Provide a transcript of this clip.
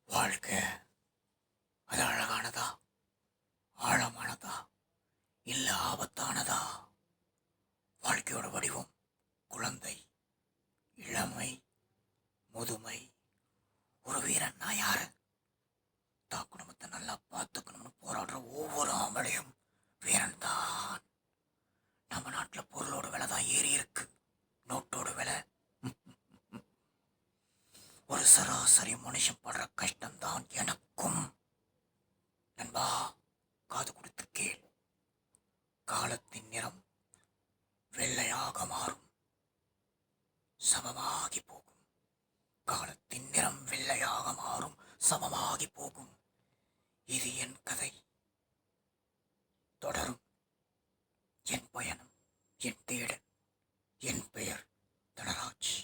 வாழ்க்கை அது அழகானதா, ஆழமானதா, இல்ல ஆபத்தானதா? வாழ்க்கையோட வடிவம் குழந்தை, இளமை, முதுமை. ஒரு வீரன்னா யாரு? தான் குடும்பத்தை நல்லா பார்த்துக்கணும்னு போராடுற ஒவ்வொரு ஆம்பளையும் வீரன் தான். நம்ம நாட்டில் பொருளோட விலை தான் ஏறி இருக்கு, நோட்டோட விலை. ஒரு சராசரி மனுஷன் படுற கஷ்டம்தான் எனக்கும். நண்பா, காது கொடுத்து கேள். காலத்தின் நிறம் வெள்ளையாக மாறும், சமமாகி போகும். காலத்தின் நிறம் வெள்ளையாக மாறும், சமமாகி போகும். இது என் கதை. தொடரும் என் பயணம், என் தேடல். என் பெயர் தனராஜ்.